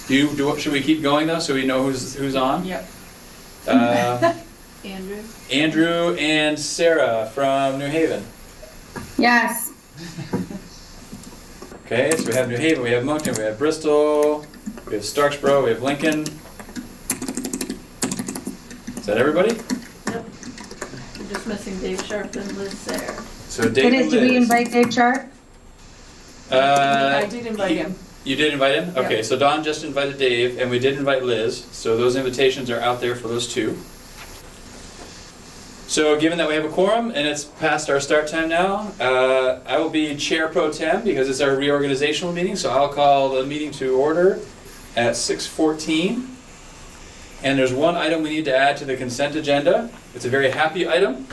Should we keep going though, so we know who's on? Yep. Andrew. Andrew and Sarah from New Haven. Yes. Okay, so we have New Haven, we have Moncton, we have Bristol, we have Starksboro, we have Lincoln. Is that everybody? Yep. We're just missing Dave Sharp and Liz Sayre. So Dave and Liz. Did we invite Dave Sharp? I did invite him. You did invite him? Okay, so Don just invited Dave, and we did invite Liz, so those invitations are out there for those two. So given that we have a quorum, and it's past our start time now, I will be Chair Pro Tem, because it's our reorganizational meeting, so I'll call the meeting to order at 6:14. And there's one item we need to add to the consent agenda. It's a very happy item,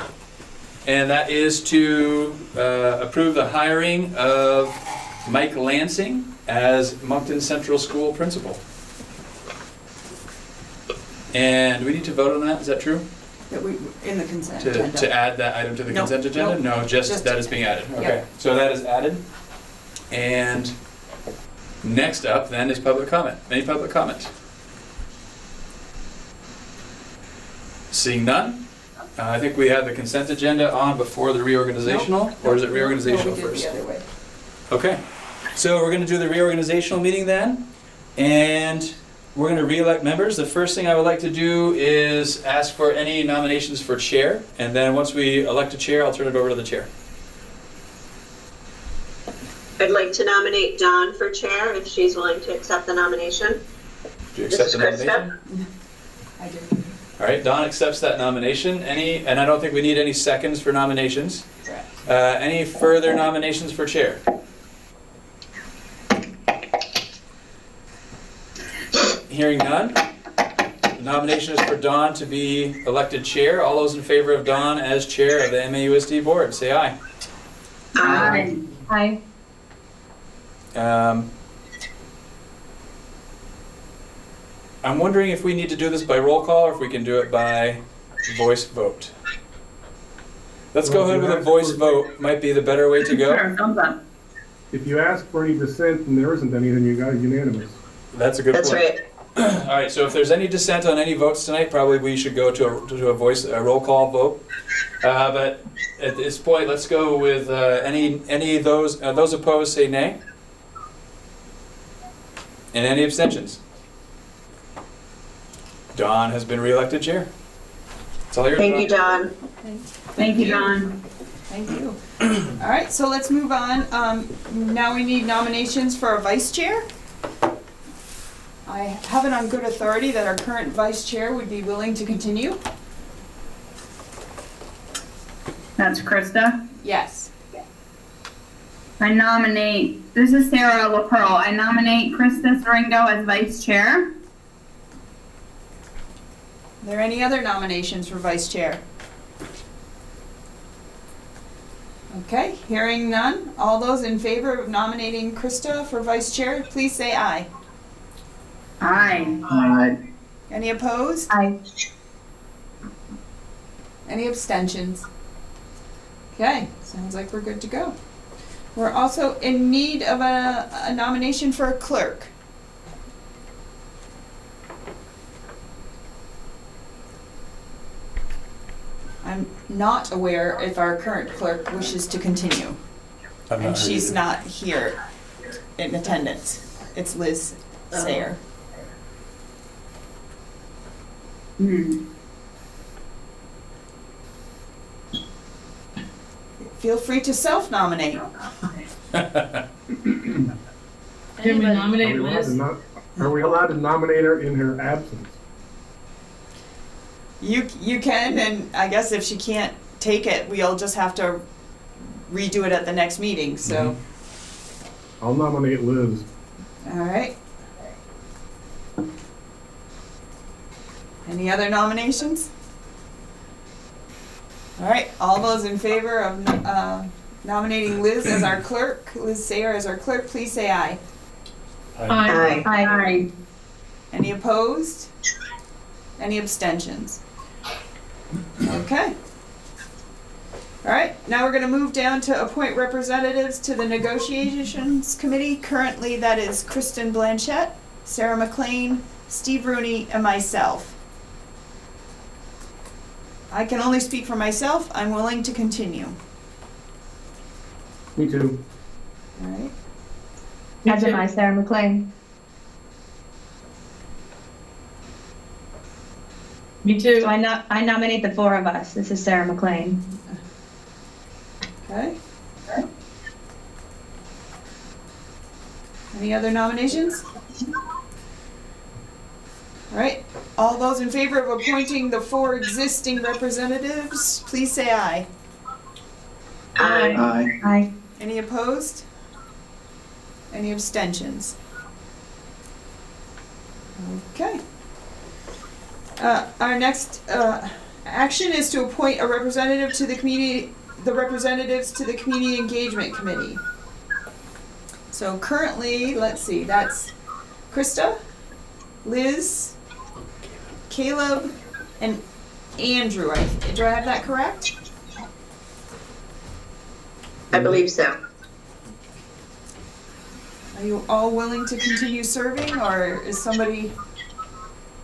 and that is to approve the hiring of Mike Lansing as Moncton Central School Principal. And do we need to vote on that? Is that true? That we, in the consent agenda. To add that item to the Nope, consent agenda? nope. No, just that is being added. Okay, so that is added. And next up then is public comment. Any public comment? Seeing none, I think we have the consent agenda on before the reorganizational, Nope, or is it nope, reorganizational no, we did first? the other way. Okay, so we're going to do the reorganizational meeting then, and we're going to re-elect members. The first thing I would like to do is ask for any nominations for chair, and then once we elect a chair, I'll turn it over to the chair. I'd like to nominate Dawn for chair if she's willing to accept the nomination. Do you accept the This is nomination? I did. All right, Don accepts that nomination. And I don't think we need any seconds for nominations. Correct. Any further nominations for chair? Hearing none. The nomination is for Dawn to be elected chair. All those in favor of Dawn as chair of the MAUSD board, say aye. Aye. Aye. I'm wondering if we need to do this by roll call or if we can do it by voice vote. Let's go ahead with a voice vote. Might be the better way to go. Sure, thumbs up. If you ask for any dissent and there isn't any, then you got unanimous. That's a good That's point. right. All right, so if there's any dissent on any votes tonight, probably we should go to a roll call vote. But at this point, let's go with any of those opposed say nay. And any abstentions? Dawn has been re-elected chair. That's all yours. Thank you, Dawn. Thank you, Don. Thank you. All right, so let's move on. Now we need nominations for a vice chair. I have it on good authority that our current vice chair would be willing to continue. That's Krista. Yes. I nominate, this is Sarah LaPearl. I nominate Krista Seringo as vice chair. Are there any other nominations for vice chair? Okay, hearing none. All those in favor of nominating Krista for vice chair, please say aye. Aye. Any opposed? Aye. Any abstentions? Okay, sounds like we're good to go. We're also in need of a nomination for a clerk. I'm not aware if our current clerk wishes to continue. And she's not here in attendance. It's Liz Sayre. Feel free to self-nominate. Can we nominate Liz? Are we allowed to nominate her in her absence? You can, and I guess if she can't take it, we'll just have to redo it at the next meeting, so. I'll nominate Liz. All right. Any other nominations? All right, all those in favor of nominating Liz as our clerk, Liz Sayre as our clerk, please say aye. Aye. Aye. Any opposed? Any abstentions? Okay. All right, now we're going to move down to appoint representatives to the negotiations committee. Currently, that is Kristen Blanchette. Sarah McLean, Steve Rooney, and myself. I can only speak for myself. I'm willing to continue. Me too. All right. As am I, Sarah McLean. Me too. So I nominate the four of us. This is Sarah McLean. Okay. Any other nominations? All right. All those in favor of appointing the four existing representatives, please say aye. Aye. Aye. Any opposed? Any abstentions? Okay. Our next action is to appoint a representative to the community, the representatives to the Community Engagement Committee. So currently, let's see, that's Krista, Liz, Caleb, and Andrew. Do I have that correct? I believe so. Are you all willing to continue serving, or is somebody?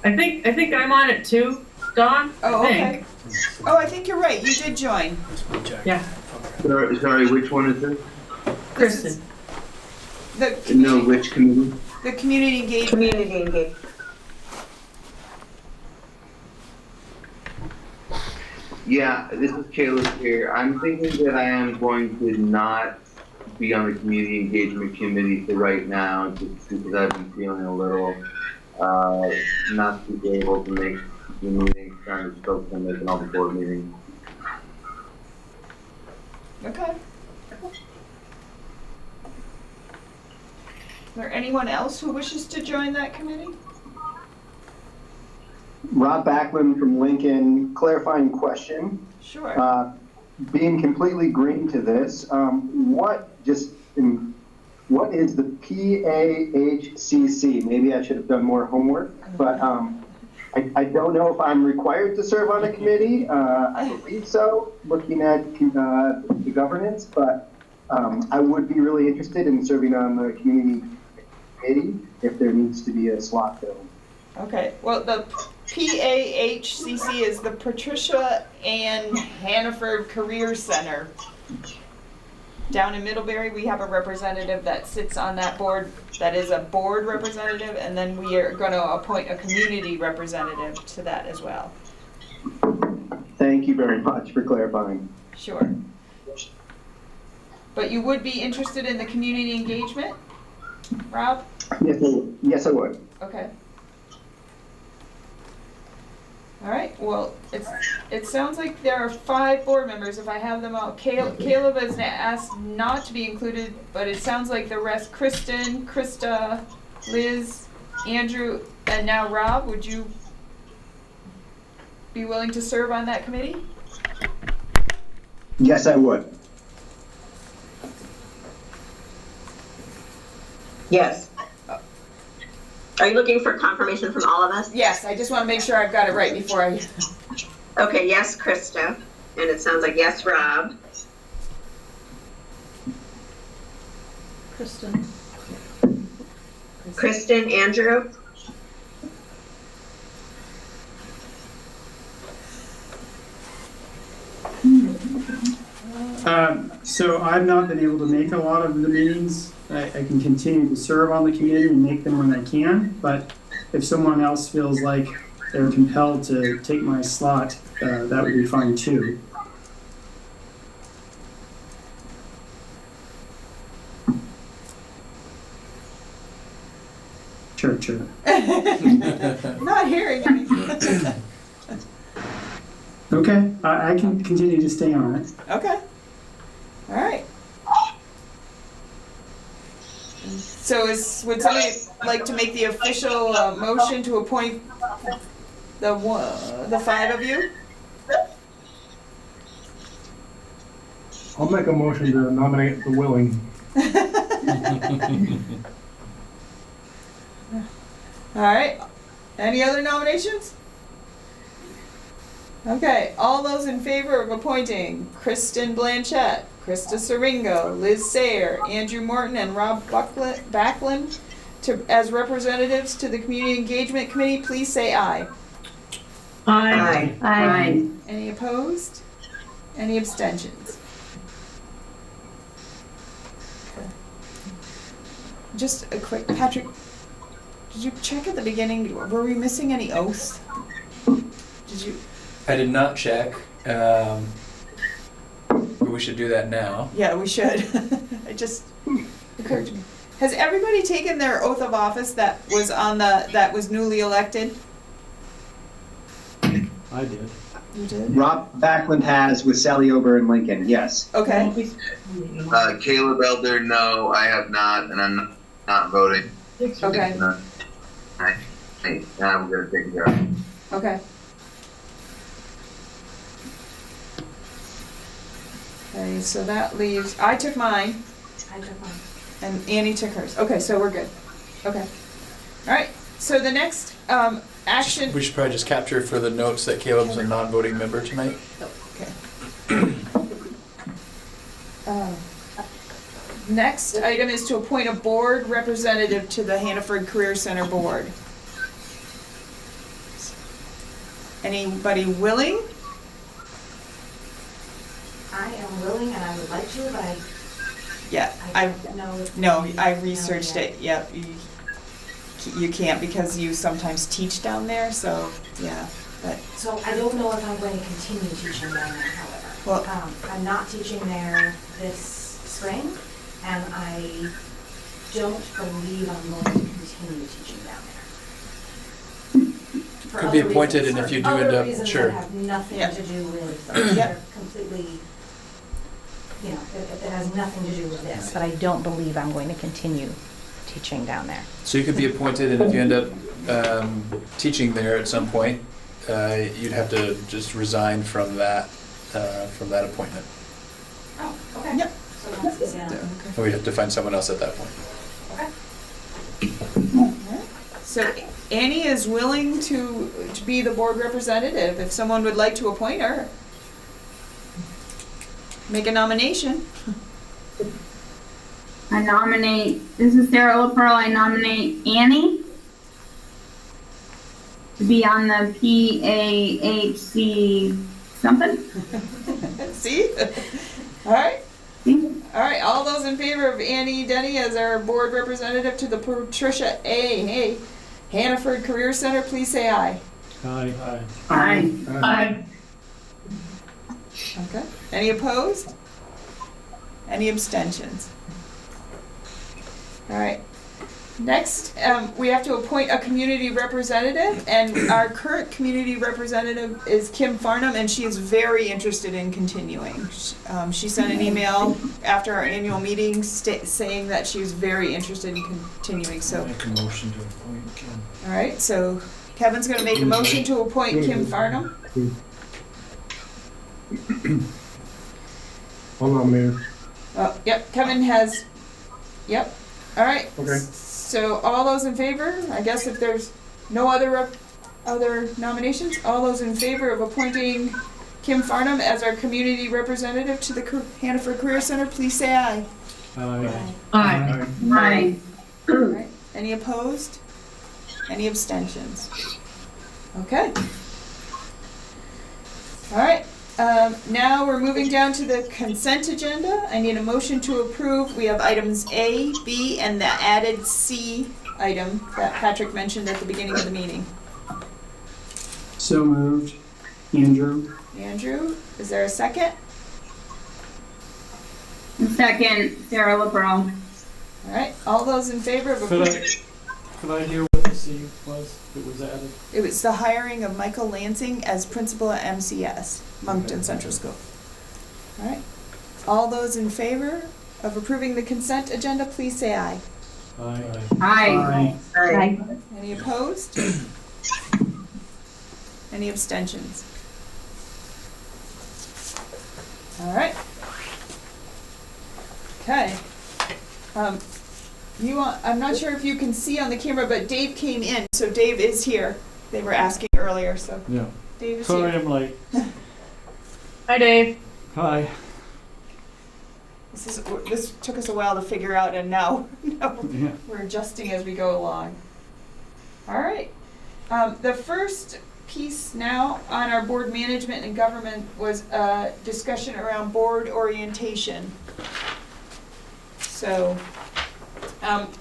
I think I'm on it too, Dawn. Oh, I okay. think. Oh, I think you're right. You did join. Yeah. Sorry, which one is this? Kristen. No, which committee? The Community Engagement. Community engagement. Yeah, this is Caleb here. I'm thinking that I am going to not be on the community engagement committee for right now, just because I've been feeling a little not to be able to make the meetings, trying to focus on making all the board meetings. Okay. Is there anyone else who wishes to join that committee? Rob Backlund from Lincoln, clarifying question. Sure. Being completely green to this, what is the PAHCC? Maybe I should have done more homework, but I don't know if I'm required to serve on a committee. I believe so, looking at the governance, but I would be really interested in serving on the community committee if there needs to be a slot filled. Okay, well, the PAHCC is the Patricia Ann Hannaford Career Center. Down in Middlebury, we have a representative that sits on that board, that is a board representative, and then we are going to appoint a community representative to that as well. Thank you very much for clarifying. Sure. But you would be interested in the community engagement, Rob? Yes, I would. Okay. All right, well, it sounds like there are 5 board members, if I have them all. Caleb has asked not to be included, but it sounds like the rest, Kristen, Krista, Liz, Andrew, and now Rob, would you be willing to serve on that committee? Yes, I would. Yes. Are you looking for confirmation from all of us? Yes, I just want to make sure I've got it right before I... Okay, yes, Krista. And it sounds like yes, Rob. Kristen. Kristen, Andrew. So I've not been able to make a lot of the meetings. I can continue to serve on the committee and make them when I can, but if someone else feels like they're compelled to take my slot, that would be fine too. Sure. Not hearing anything. Okay, I can continue to stay on it. Okay. All right. So would somebody like to make the official motion to appoint the 5 of you? I'll make a motion to nominate the willing. All right. Any other nominations? Okay. All those in favor of appointing Kristen Blanchette, Krista Siringo, Liz Sayer, Andrew Morton, and Rob Backlund as representatives to the Community Engagement Committee, please say aye. Aye. Aye. Any opposed? Any abstentions? Okay. Just a quick, Patrick, did you check at the beginning, were we missing any oaths? Did you? I did not check, but we should do that now. Yeah, we should. It just occurred to me. Has everybody taken their oath of office that was newly elected? I did. You did? Rob Backlund has with Sally Ober and Lincoln, yes. Okay. Caleb Elder, no, I have not, and I'm not voting. Okay. Now we're gonna take care of it. Okay. Okay, so that leaves, I took mine. I took mine. And Annie took hers. Okay, so we're good. Okay. All right, so the next action. We should probably just capture for the notes that Caleb's a non-voting member tonight. Okay. Next item is to appoint a board representative to the Hannaford Career Center Board. Anybody willing? I am willing and I would like to, but Yeah, I don't know. No, I researched it. Yep, you can't because you sometimes teach down there. So yeah, but So I don't know if I'm going to continue teaching down there, however. Well- I'm not teaching there this spring, and I don't believe I'm going to continue teaching down there. For Could be other appointed, reasons- and if you for do end other up, reasons sure. that have nothing Yeah. to do with, Yeah. they're completely, you know, it has nothing to do with this, but I don't believe I'm going to continue teaching down there. So you could be appointed, and if you end up teaching there at some point, you'd have to just resign from that appointment. Oh, okay. Yep. So that's easy enough. Or we'd have to find someone else at that point. Okay. so Annie is willing to be the board representative if someone would like to appoint her. Make a nomination. I nominate, this is Sarah LaPearl, I nominate Annie to be on the PAHC something. See? All right. See? All right. All those in favor of Annie Denny as our board representative to the Patricia A. Hannaford Career Center, please say aye. Aye. Aye. Aye. Okay. Any opposed? Any abstentions? All right. Next, we have to appoint a community representative, and our current community representative is Kim Farnham, and she is very interested in continuing. She sent an email after our annual meeting saying that she was very interested in continuing. So, Make a motion to appoint Kim. all right. So Kevin's going to make a motion to appoint Kim Farnham. I'll nominate her. Yep. Kevin has. Yep. All right. Okay. So all those in favor, I guess if there's no other nominations, all those in favor of appointing Kim Farnham as our community representative to the Hannaford Career Center, please say aye. Aye. Aye. Aye. All right. Any opposed? Any abstentions? Okay. All right. Now we're moving down to the consent agenda. I need a motion to approve. We have items A, B, and the added C item that Patrick mentioned at the beginning of the meeting. So moved. Andrew? Andrew, is there a second? Second, Sarah LaPearl. All right, all those in favor of Could approving? I hear what the C was that was added? It was the hiring of Michael Lansing as principal at MCS, Moncton Central School. All right, all those in favor of approving the consent agenda, please say aye. Aye. Aye. Aye. Any opposed? Any abstentions? All right. Okay. I'm not sure if you can see on the camera, but Dave came in, so Dave is here. They were asking earlier, so Yeah. Dave is Sorry here. I'm late. Hi, Dave. Hi. This took us a while to figure out, and now Yeah. we're adjusting as we go along. All right. The first piece now on our board management and government was a discussion around board orientation. So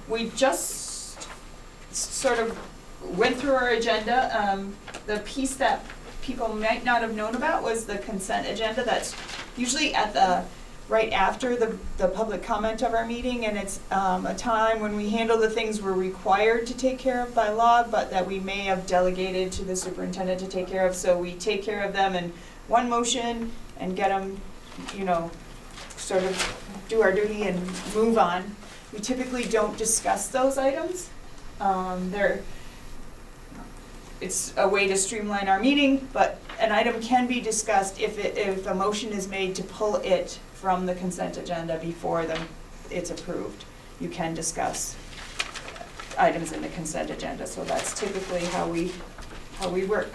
we just sort of went through our agenda. The piece that people might not have known about was the consent agenda. That's usually at the right after the public comment of our meeting, and it's a time when we handle the things we're required to take care of by law, but that we may have delegated to the superintendent to take care of. So we take care of them in one motion and get them, sort of do our duty and move on. We typically don't discuss those items. It's a way to streamline our meeting, but an item can be discussed if a motion is made to pull it from the consent agenda before it's approved. You can discuss items in the consent agenda, so that's typically how we work.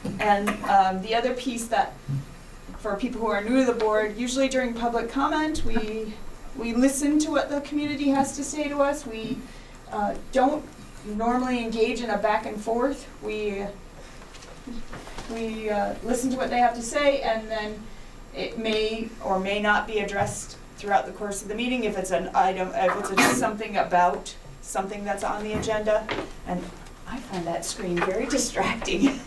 The other piece that, for people who are new to the board, usually during public comment, we listen to what the community has to say to us. We don't normally engage in a back and forth. We listen to what they have to say, and then it may or may not be addressed throughout the course of the meeting if it's an item, if it's something about something that's on the agenda. And I find that screen very distracting.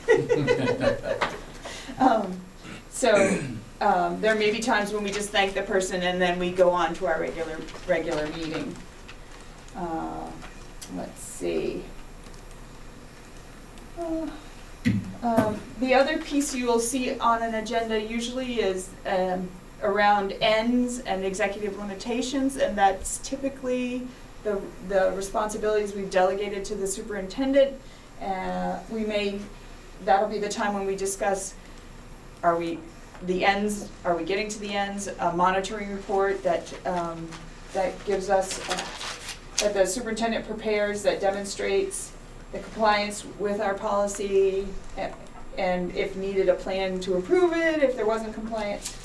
There may be times when we just thank the person and then we go on to our regular meeting. Let's see. The other piece you will see on an agenda usually is around ends and executive limitations, and that's typically the responsibilities we've delegated to the superintendent. That'll be the time when we discuss, are we getting to the ends, a monitoring report that gives us, that the superintendent prepares, that demonstrates the compliance with our policy, and if needed, a plan to approve it if there wasn't compliance.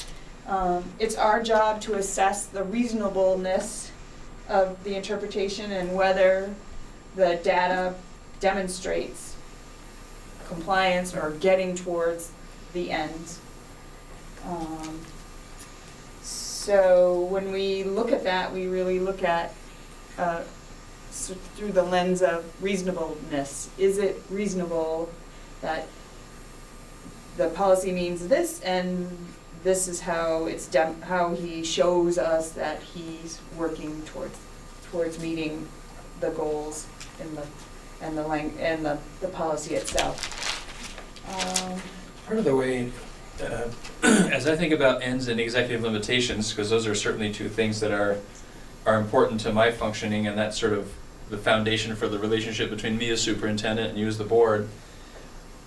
It's our job to assess the reasonableness of the interpretation and whether the data demonstrates compliance or getting towards the end. So when we look at that, we really look at through the lens of reasonableness. Is it reasonable that the policy means this, and this is how how he shows us that he's working towards meeting the goals and the policy itself. Part of the way, as I think about ends and executive limitations, because those are certainly two things that are important to my functioning, and that's sort of the foundation for the relationship between me as superintendent and you as the board.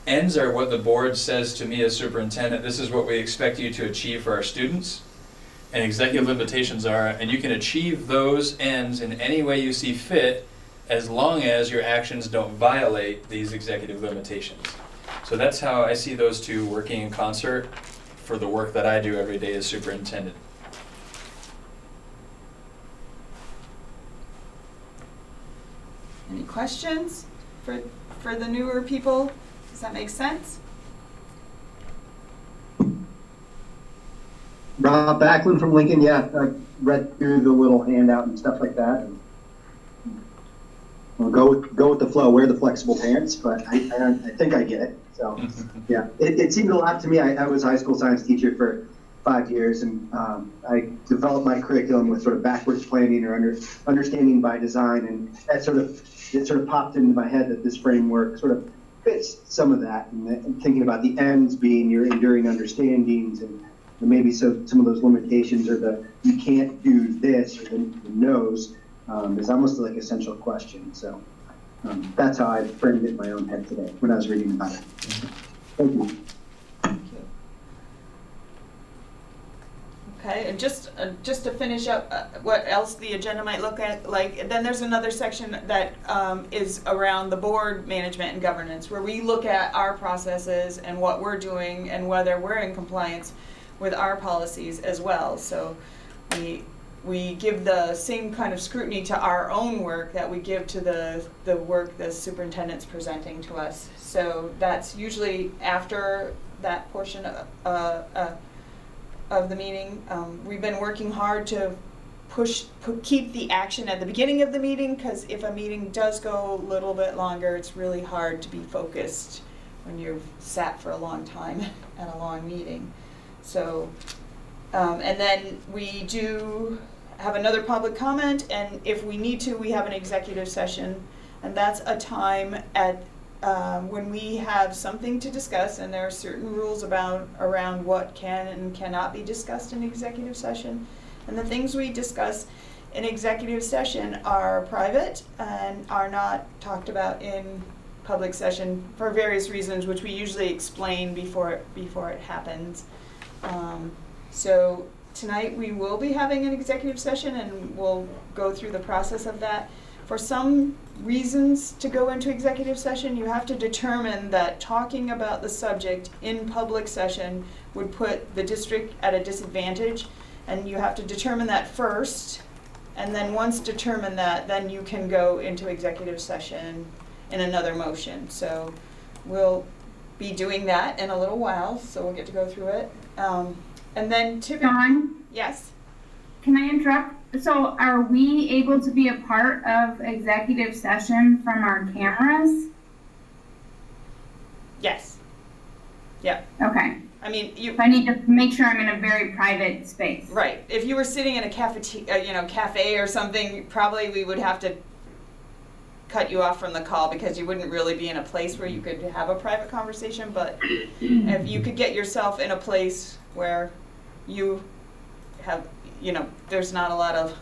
Ends are what the board says to me as superintendent, this is what we expect you to achieve for our students. And executive limitations are, and you can achieve those ends in any way you see fit, as long as your actions don't violate these executive limitations. So that's how I see those two working in concert for the work that I do every day as superintendent. Any questions for the newer people? Does that make sense? Rob Backlund from Lincoln. Yeah, I read through the little handout and stuff like that. And we'll go with the flow. Wear the flexible pants, but I think I get it. So yeah, it seemed a lot to me. I was a high school science teacher for 5 years, and I developed my curriculum with sort of backwards planning or understanding by design, and that sort of popped into my head that this framework sort of fits some of that, and thinking about the ends being your enduring understandings, and maybe some of those limitations, or the you can't do this, or the no's, is almost like essential question. So that's how I framed it in my own head today when I was reading about it. Thank you. Okay, and just to finish up, what else the agenda might look at, like, then there's another section that is around the board management and governance, where we look at our processes and what we're doing and whether we're in compliance with our policies as well. So we give the same kind of scrutiny to our own work that we give to the work the superintendent's presenting to us. So that's usually after that portion of the meeting. We've been working hard to keep the action at the beginning of the meeting, because if a meeting does go a little bit longer, it's really hard to be focused when you've sat for a long time at a long meeting. So, and then we do have another public comment, and if we need to, we have an executive session, and that's a time at when we have something to discuss, and there are certain rules around what can and cannot be discussed in executive session. And the things we discuss in executive session are private and are not talked about in public session for various reasons, which we usually explain before it happens. So tonight we will be having an executive session, and we'll go through the process of that. For some reasons to go into executive session, you have to determine that talking about the subject in public session would put the district at a disadvantage, and you have to determine that first, and then once determined that, then you can go into executive session in another motion. So we'll be doing that in a little while, so we'll get to go through it. And then typically, Dawn, yes? can I interrupt? So are we able to be a part of executive session from our cameras? Yes. Yeah. Okay. I mean, I need to make sure I'm in a very private space. Right. If you were sitting in a cafe or something, probably we would have to cut you off from the call, because you wouldn't really be in a place where you could have a private conversation. But if you could get yourself in a place where you have, there's not a lot of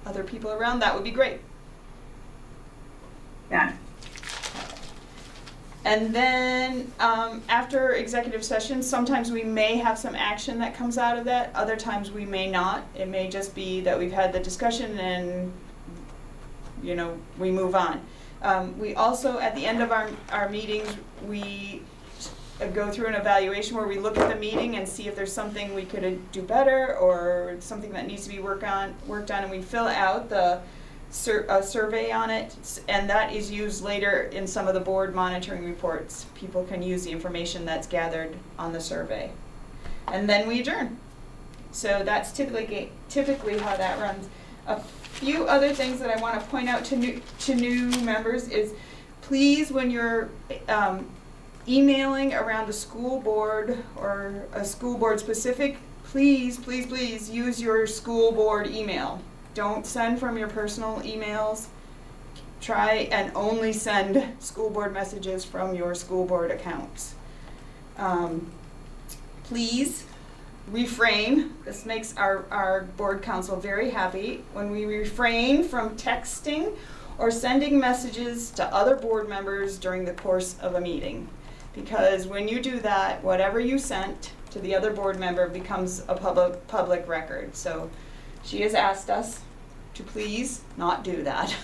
other people around, that would be great. Yeah. And then after executive session, sometimes we may have some action that comes out of that. Other times we may not. It may just be that we've had the discussion and we move on. We also, at the end of our meetings, we go through an evaluation where we look at the meeting and see if there's something we could do better or something that needs to be worked on, and we fill out a survey on it, and that is used later in some of the board monitoring reports. People can use the information that's gathered on the survey. And then we adjourn. So that's typically how that runs. A few other things that I want to point out to new members is, please, when you're emailing around the school board or a school board specific, please use your school board email. Don't send from your personal emails. Try and only send school board messages from your school board accounts. Please refrain. This makes our board council very happy when we refrain from texting or sending messages to other board members during the course of a meeting. Because when you do that, whatever you sent to the other board member becomes a public record. So she has asked us to please not do that.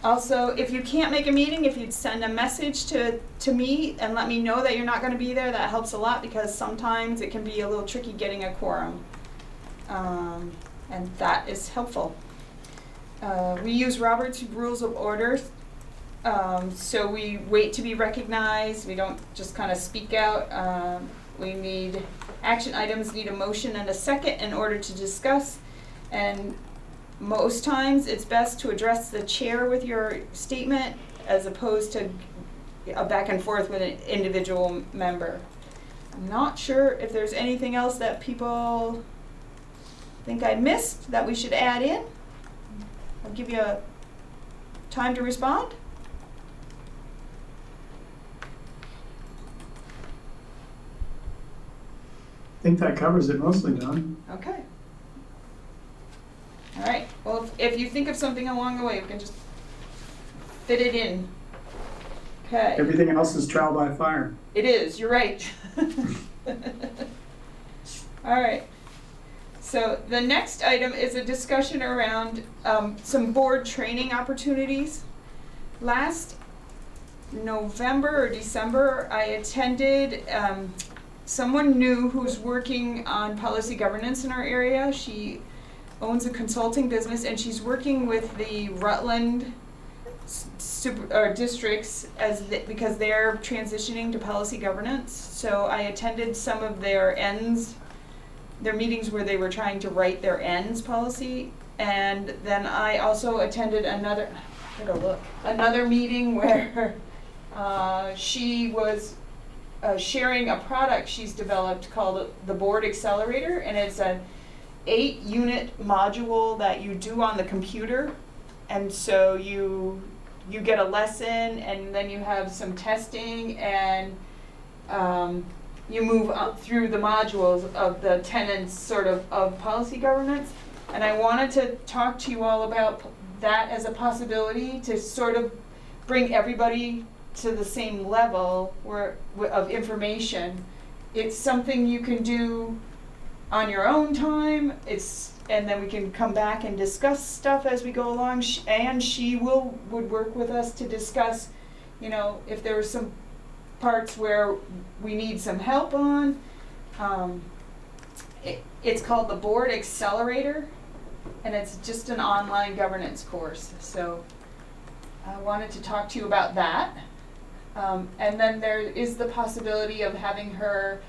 Also, if you can't make a meeting, if you'd send a message to me and let me know that you're not going to be there, that helps a lot, because sometimes it can be a little tricky getting a quorum. And that is helpful. We use Robert's Rules of Order. So we wait to be recognized. We don't just kind of speak out. Action items need a motion and a second in order to discuss. And most times it's best to address the chair with your statement as opposed to a back and forth with an individual member. I'm not sure if there's anything else that people think I missed that we should add in. I'll give you time to respond. I think that covers it mostly, Don. Okay. All right. Well, if you think of something along the way, we can just fit it in. Okay. Everything else is trial by fire. It is. You're right. All right. So the next item is a discussion around some board training opportunities. Last November or December, I attended, someone new who's working on policy governance in our area. She owns a consulting business, and she's working with the Rutland districts because they're transitioning to policy governance. So I attended some of their meetings where they were trying to write their ends policy, and then I also attended another meeting where she was sharing a product she's developed called the Board Accelerator, and it's an 8-unit module that you do on the computer, and so you get a lesson, and then you have some testing, and you move up through the modules of the tenets sort of policy governance. And I wanted to talk to you all about that as a possibility to sort of bring everybody to the same level of information. It's something you can do on your own time. And then we can come back and discuss stuff as we go along. And she would work with us to discuss, if there are some parts where we need some help on. It's called the Board Accelerator, and it's just an online governance course. So I wanted to talk to you about that. And then there is the possibility of having her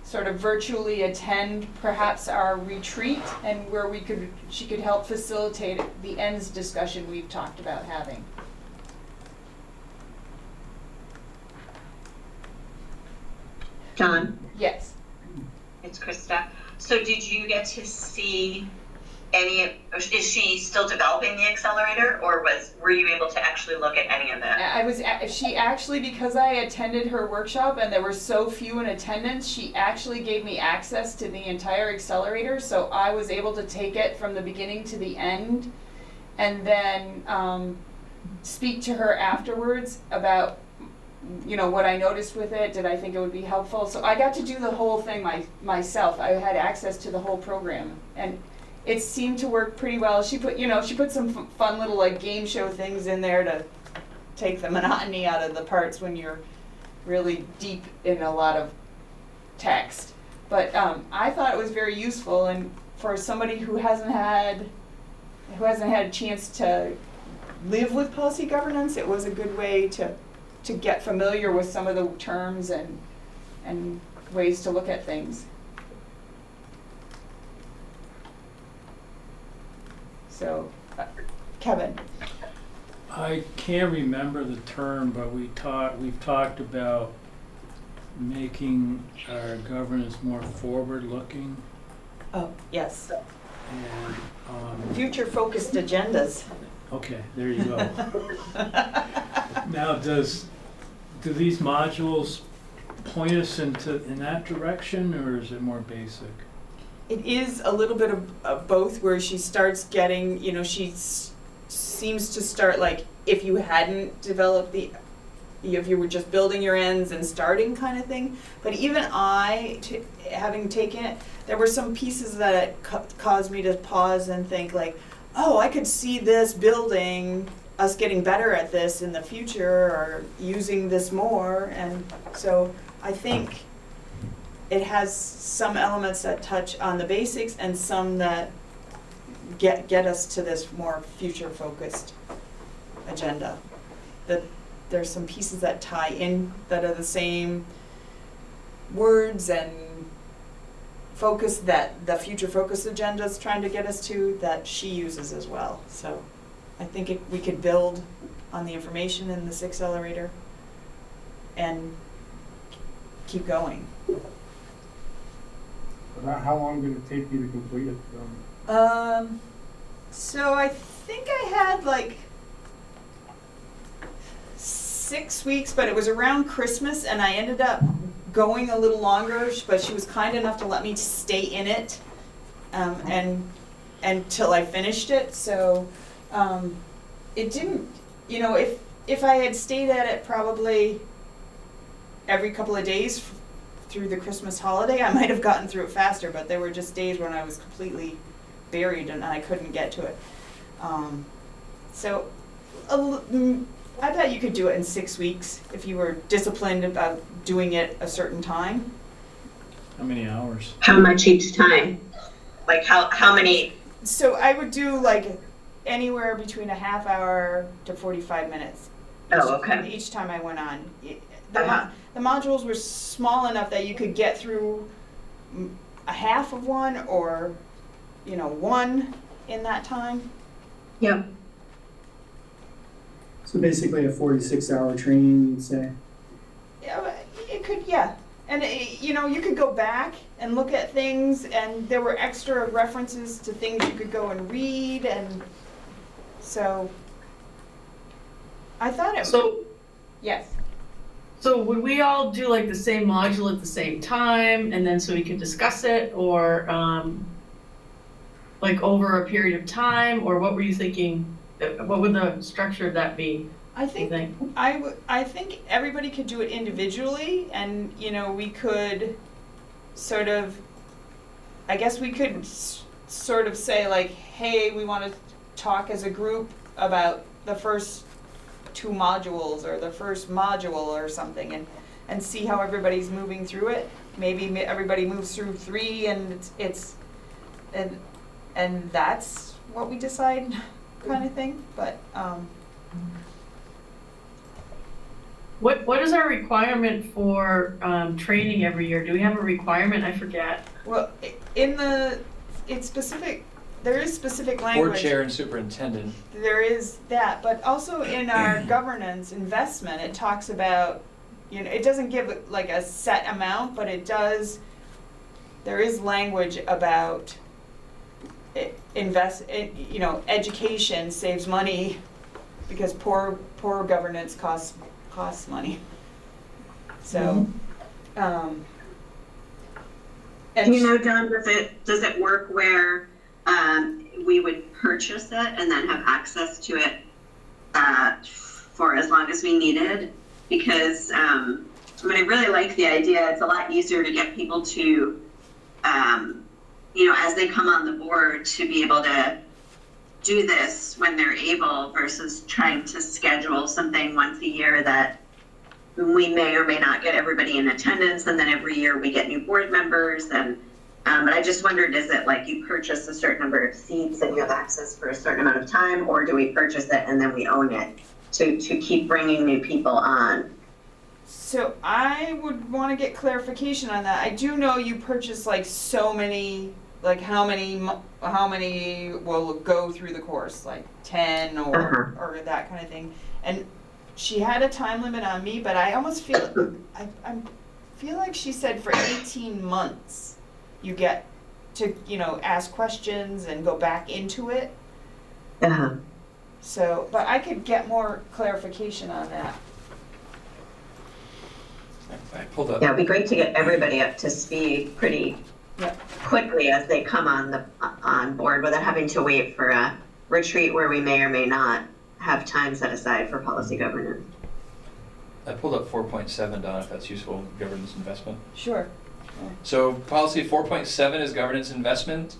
sort of virtually attend perhaps our retreat, and where she could help facilitate the ends discussion we've talked about having. John, Yes. it's Krista. So did you get to see is she still developing the accelerator, or were you able to actually look at any of it? She actually, because I attended her workshop and there were so few in attendance, she actually gave me access to the entire accelerator, so I was able to take it from the beginning to the end, and then speak to her afterwards about what I noticed with it. Did I think it would be helpful? So I got to do the whole thing myself. I had access to the whole program, and it seemed to work pretty well. She put some fun little game show things in there to take the monotony out of the parts when you're really deep in a lot of text. But I thought it was very useful, and for somebody who hasn't had a chance to live with policy governance, it was a good way to get familiar with some of the terms and ways to look at things. So, Kevin. I can't remember the term, but we've talked about making our governance more forward-looking. Oh, yes. And future-focused agendas. Okay, there you go. Now, do these modules point us in that direction, or is it more basic? It is a little bit of both, where she starts getting, she seems to start if you hadn't developed if you were just building your ends and starting kind of thing. But even having taken it, there were some pieces that caused me to pause and think oh, I could see this building, us getting better at this in the future, or using this more. And so I think it has some elements that touch on the basics and some that get us to this more future-focused agenda. That there's some pieces that tie in that are the same words and focus that the future-focused agenda is trying to get us to, that she uses as well. So I think we could build on the information in this accelerator and keep going. How long did it take you to complete it? So I think I had 6 weeks, but it was around Christmas, and I ended up going a little longer, but she was kind enough to let me stay in it and until I finished it. So it didn't, if I had stayed at it probably every couple of days through the Christmas holiday, I might have gotten through it faster, but there were just days when I was completely buried and I couldn't get to it. So I bet you could do it in 6 weeks if you were disciplined about doing it a certain time. How many hours? How much each time? Like how many? So I would do like anywhere between a half hour to 45 minutes. Oh, okay. Each time I went on. Uh-huh. The modules were small enough that you could get through a half of one or, one in that time. Yep. So basically a 46-hour training, you'd say? Yeah, it could, yeah. And, you could go back and look at things, and there were extra references to things you could go and read, and so I thought it yes. So would we all do like the same module at the same time, and then so we could discuss it, or like over a period of time, or what were you thinking? What would the structure of that be? I think everybody could do it individually, and we could sort of, I guess we could sort of say like, hey, we want to talk as a group about the first 2 modules or the first module or something, and see how everybody's moving through it. Maybe everybody moves through 3 and that's what we decide, kind of thing. But What is our requirement for training every year? Do we have a requirement? I forget. well, it's specific. There is specific language. Board chair and superintendent. There is that, but also in our governance investment, it talks about, it doesn't give like a set amount, but it does, there is language about education saves money because poor governance costs money. So, And John, does it work where we would purchase it and then have access to it for as long as we needed? Because I really like the idea. It's a lot easier to get people to, as they come on the board, to be able to do this when they're able versus trying to schedule something once a year that we may or may not get everybody in attendance, and then every year we get new board members. And but I just wondered, is it like you purchase a certain number of seats and you have access for a certain amount of time, or do we purchase it and then we own it to keep bringing new people on? So I would want to get clarification on that. I do know you purchase like so many, like how many will go through the course, like 10 or that kind of thing. And she had a time limit on me, but I almost feel I feel like she said for 18 months you get to ask questions and go back into it. So, but I could get more clarification on that. I pulled up. Yeah, it'd be great to get everybody up to speed pretty quickly as they come on board without having to wait for a retreat where we may or may not have time set aside for policy governance. I pulled up 4.7, Don, if that's useful, governance investment. Sure. So policy 4.7 is governance investment,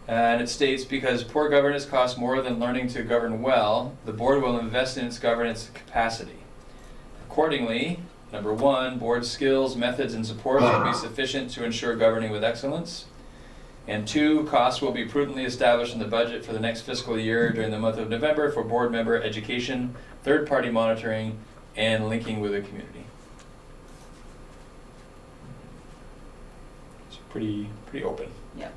and it states, because poor governance costs more than learning to govern well, the board will invest in its governance capacity. Accordingly, number 1, board skills, methods, and support will be sufficient to ensure governing with excellence. And 2, costs will be prudently established in the budget for the next fiscal year during the month of November for board member education, third-party monitoring, and linking with the community. It's pretty open. Yeah.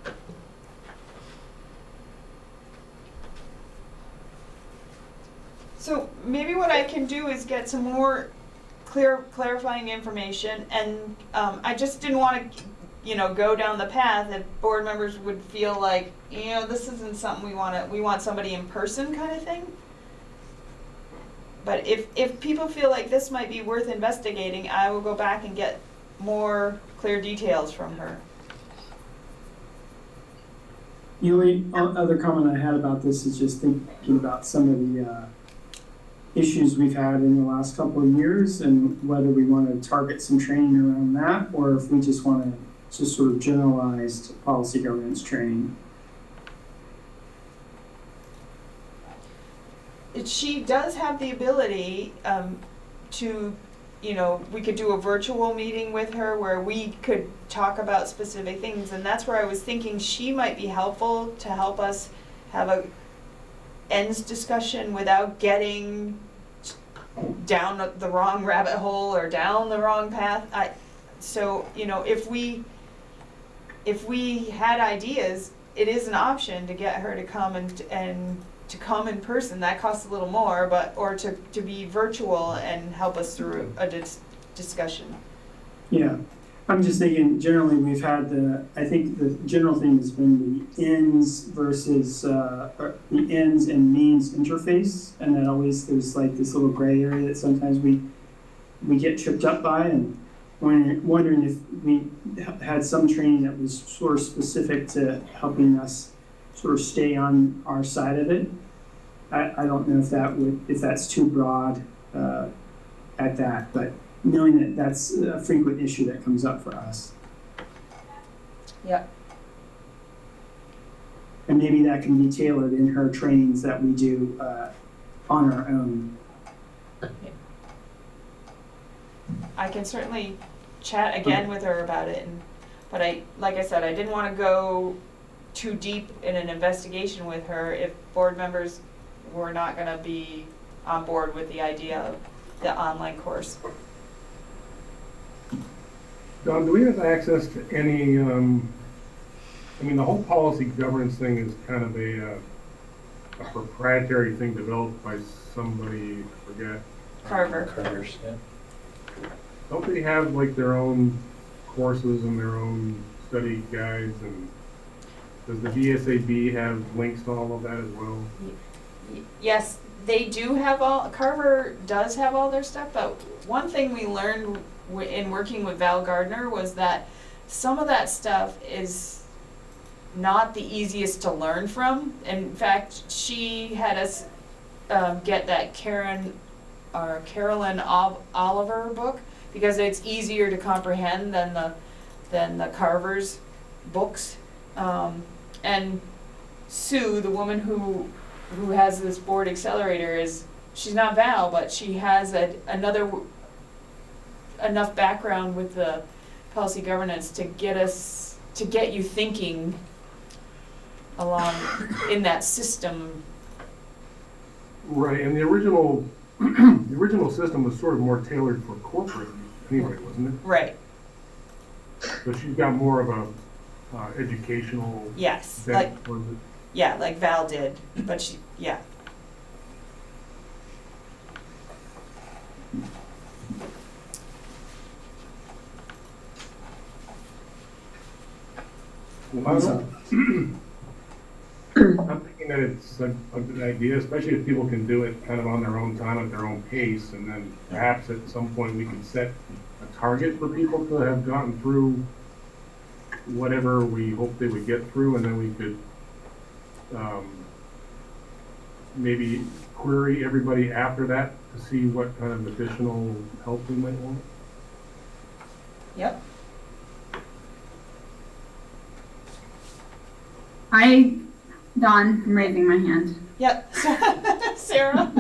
So maybe what I can do is get some more clarifying information, and I just didn't want to go down the path if board members would feel like, this isn't something we want somebody in person kind of thing. But if people feel like this might be worth investigating, I will go back and get more clear details from her. The only other comment I had about this is just thinking about some of the issues we've had in the last couple of years, and whether we want to target some training around that, or if we just want to just sort of generalized policy governance training. she does have the ability to, you know, we could do a virtual meeting with her where we could talk about specific things, and that's where I was thinking she might be helpful to help us have a ends discussion without getting down the wrong rabbit hole or down the wrong path. So, you know, if we had ideas, it is an option to get her to come and to come in person. That costs a little more, or to be virtual and help us through a discussion. Yeah, I'm just thinking generally we've had I think the general thing has been the ends versus, the ends and means interface, and then always there's like this little gray area that sometimes we get tripped up by, and wondering if we had some training that was sort of specific to helping us sort of stay on our side of it. I don't know if that's too broad at that, but knowing that that's a frequent issue that comes up for us. Yep. And maybe that can be tailored in her trainings that we do on our own. I can certainly chat again with her about it, but like I said, I didn't want to go too deep in an investigation with her if board members were not going to be on board with the idea of the online course. Don, do we have access to any, I mean, the whole policy governance thing is kind of a proprietary thing developed by somebody, I forget. Carver's, yeah. Don't they have like their own courses and their own study guides, and does the VSAB have links to all of that as well? Yes, they do have Carver does have all their stuff, but one thing we learned in working with Val Gardner was that some of that stuff is not the easiest to learn from. In fact, she had us get that Carolyn Oliver book because it's easier to comprehend than the Carver's books. And Sue, the woman who has this board accelerator, she's not Val, but she has enough background with the policy governance to get you thinking along in that system. Right, and the original system was sort of more tailored for corporate anyway, wasn't it? Right. So she's got more of a educational. Yes, bent towards it. Yeah, like Val did, but yeah. Well, I'm thinking that it's a good idea, especially if people can do it kind of on their own time, at their own pace, and then perhaps at some point we can set a target for people to have gotten through whatever we hope they would get through, and then we could maybe query everybody after that to see what kind of additional help we might want. Yep. Dawn, I'm raising my hand. Yep. Sarah?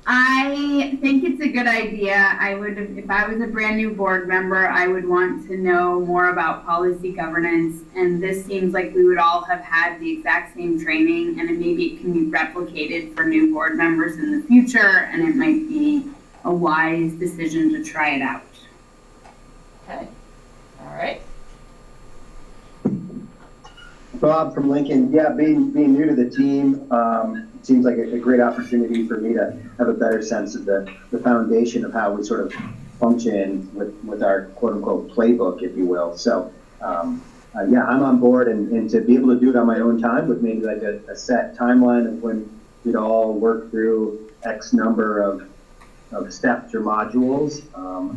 I think it's a good idea. If I was a brand new board member, I would want to know more about policy governance. And this seems like we would all have had the exact same training, and maybe it can be replicated for new board members in the future, and it might be a wise decision to try it out. Okay. All right. Bob from Lincoln. Yeah, being new to the team, it seems like a great opportunity for me to have a better sense of the foundation of how we sort of function with our quote unquote playbook, if you will. So yeah, I'm on board, and to be able to do it on my own time with maybe like a set timeline of when we'd all work through X number of steps or modules.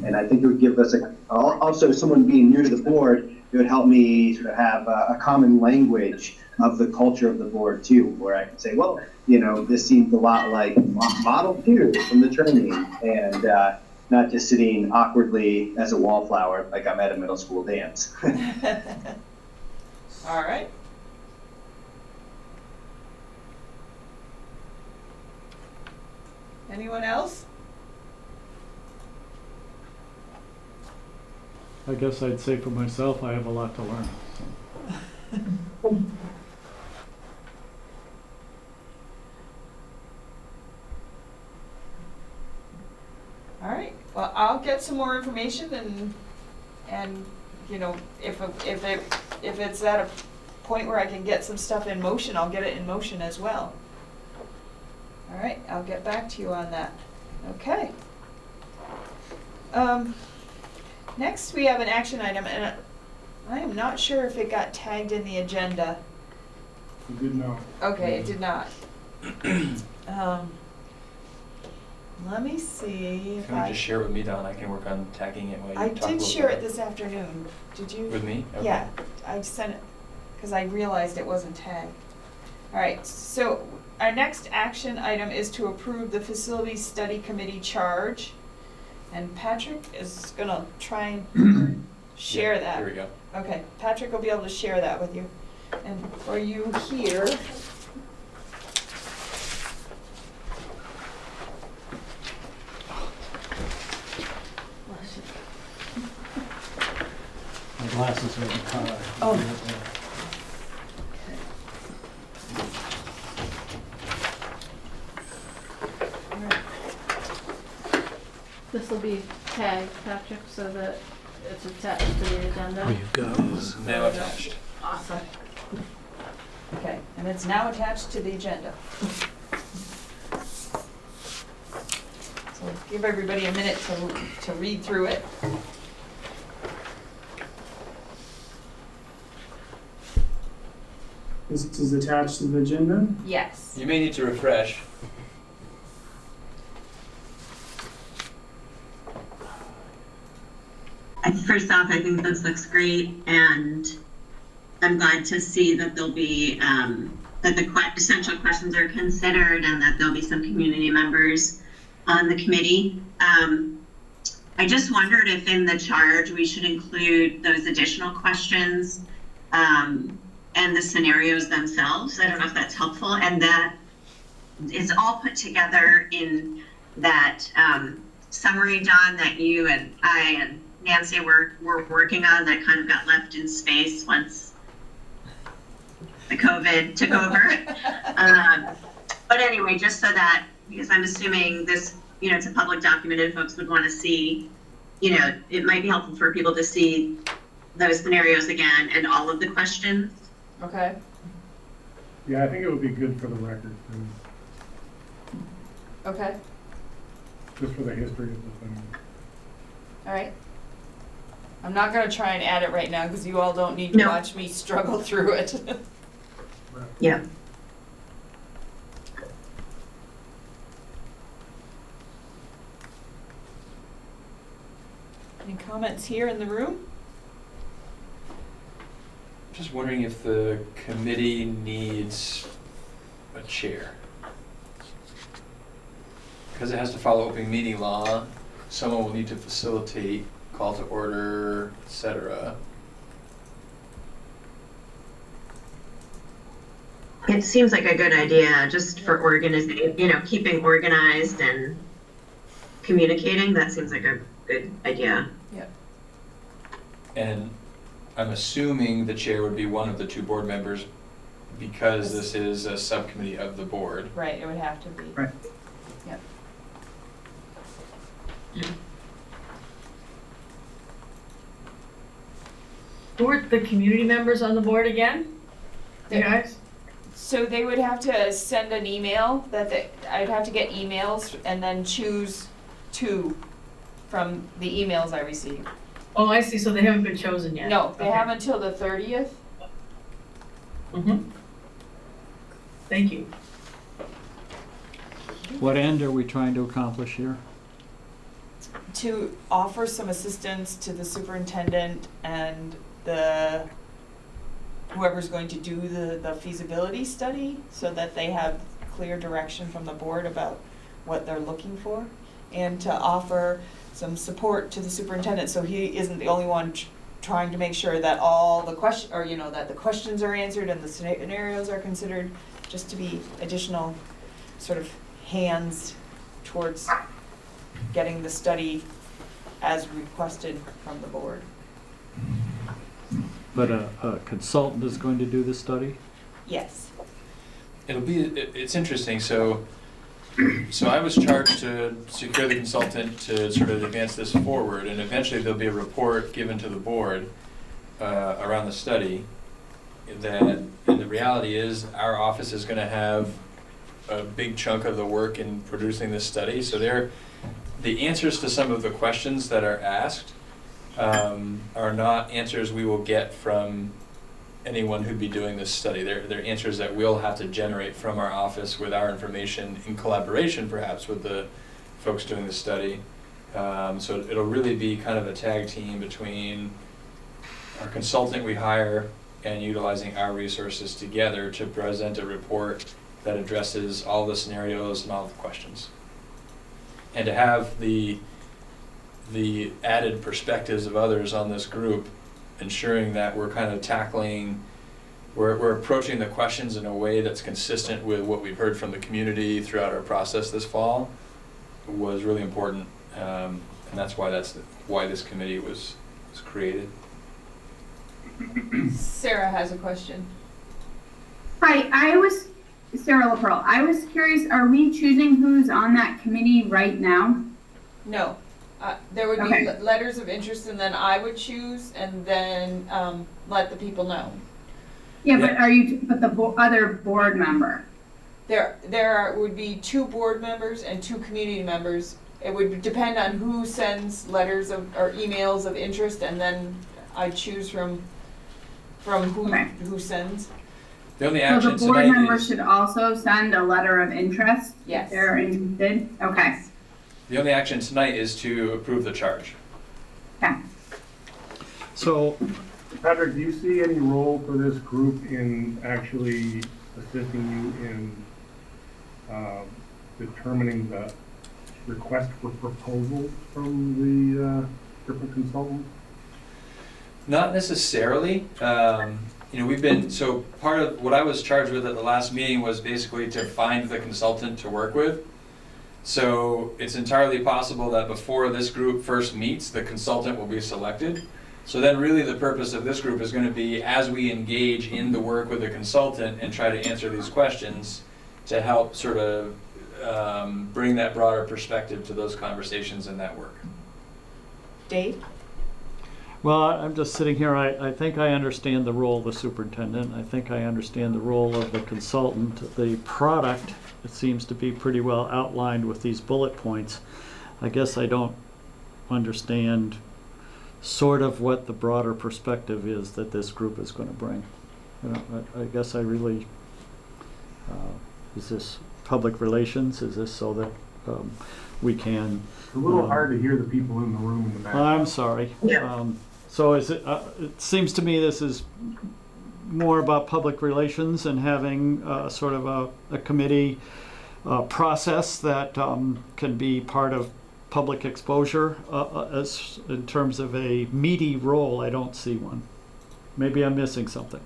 And I think it would give us also someone being new to the board, it would help me sort of have a common language of the culture of the board too, where I can say, well, you know, this seems a lot like model 2 from the training, and not just sitting awkwardly as a wallflower like I'm at a middle school dance. All right. Anyone else? I guess I'd say for myself, I have a lot to learn. All right, well, I'll get some more information and, you know, if it's at a point where I can get some stuff in motion, I'll get it in motion as well. All right, I'll get back to you on that. Okay. Next, we have an action item, and I am not sure if it got tagged in the agenda. We did not. Okay, it did not. Let me see if Can you just share with me, Don? I can work on tagging it while you I talk a did little share bit. it this afternoon. Did you? With me? Okay. Yeah, I sent it, because I realized it wasn't tagged. All right, so our next action item is to approve the Facility Study Committee charge. And Patrick is gonna try and share Yeah, that. Here we go. Okay, Patrick will be able to share that with you. And for you here, My glasses are in the car. Oh. This will be tagged, Patrick, so that it's attached to the agenda. There you go. Now attached. Awesome. okay, and it's now attached to the agenda. So give everybody a minute to read through it. This is attached to the agenda. Yes. You may need to refresh. First off, I think this looks great, and I'm glad to see that there'll be, that the essential questions are considered and that there'll be some community members on the committee. I just wondered if in the charge we should include those additional questions and the scenarios themselves. I don't know if that's helpful, and that is all put together in that summary, John, that you and I and Nancy were working on, that kind of got left in space once the COVID took over. But anyway, just so that, because I'm assuming this, you know, it's a public document and folks would want to see, you know, it might be helpful for people to see those scenarios again and all of the questions. Okay. Yeah, I think it would be good for the record, too, Okay. just for the history of the thing. All right. I'm not gonna try and add it right now because you all don't need to No. watch me struggle through it. Yeah. Any comments here in the room? Just wondering if the committee needs a chair. Because it has to follow open meeting law, someone will need to facilitate, call to order, etc. It seems like a good idea, just for organizing, you know, keeping organized and communicating. That seems like a good idea. Yep. And I'm assuming the chair would be one of the two board members because this is a subcommittee of the board. Right, it would have to be. Right. Yep. Who are the community members on the board again? You guys? So they would have to send an email I'd have to get emails and then choose two from the emails I receive. Oh, I see, so they haven't been chosen yet? No, they Okay. have until the 30th. Mm-hmm. Thank you. What end are we trying to accomplish here? To offer some assistance to the superintendent and whoever's going to do the feasibility study, so that they have clear direction from the board about what they're looking for, and to offer some support to the superintendent, so he isn't the only one trying to make sure that all the that the questions are answered and the scenarios are considered, just to be additional sort of hands towards getting the study as requested from the board. But a consultant is going to do the study? Yes. It's interesting, so I was charged to secure the consultant to sort of advance this forward, and eventually there'll be a report given to the board around the study. And the reality is our office is gonna have a big chunk of the work in producing this study, so the answers to some of the questions that are asked are not answers we will get from anyone who'd be doing this study. They're answers that we'll have to generate from our office with our information in collaboration perhaps with the folks doing the study. So it'll really be kind of a tag team between our consultant we hire and utilizing our resources together to present a report that addresses all the scenarios and all the questions. And to have the added perspectives of others on this group, ensuring that we're kind of tackling, we're approaching the questions in a way that's consistent with what we've heard from the community throughout our process this fall, was really important. And that's why this committee was created. Sarah has a question. Hi, Sarah LaPearl. I was curious, are we choosing who's on that committee right now? No. There would be Okay. letters of interest, and then I would choose, and then let the people know. Yeah, but the other board member? There would be 2 board members and 2 community members. It would depend on who sends letters or emails of interest, and then I choose from who sends. The only So action the board tonight members is, should also send a letter of interest? Yes. If they're interested? Okay. the only action tonight is to approve the charge. Okay. So, Patrick, do you see any role for this group in actually assisting you in determining the request for proposals from the different consultants? Not necessarily. So part of what I was charged with at the last meeting was basically to find the consultant to work with. So it's entirely possible that before this group first meets, the consultant will be selected. So then really the purpose of this group is going to be, as we engage in the work with the consultant and try to answer these questions, to help sort of bring that broader perspective to those conversations and that work. Dave? well, I'm just sitting here, I think I understand the role of the superintendent, I think I understand the role of the consultant. The product, it seems to be pretty well outlined with these bullet points. I guess I don't understand sort of what the broader perspective is that this group is going to bring. I guess I really, is this public relations? Is this so that we can... It's a little hard to hear the people in the room in the back. I'm sorry. So is it, it seems to me this is more about public relations and having sort of a committee process that can be part of public exposure. As in terms of a meaty role, I don't see one. Maybe I'm missing something.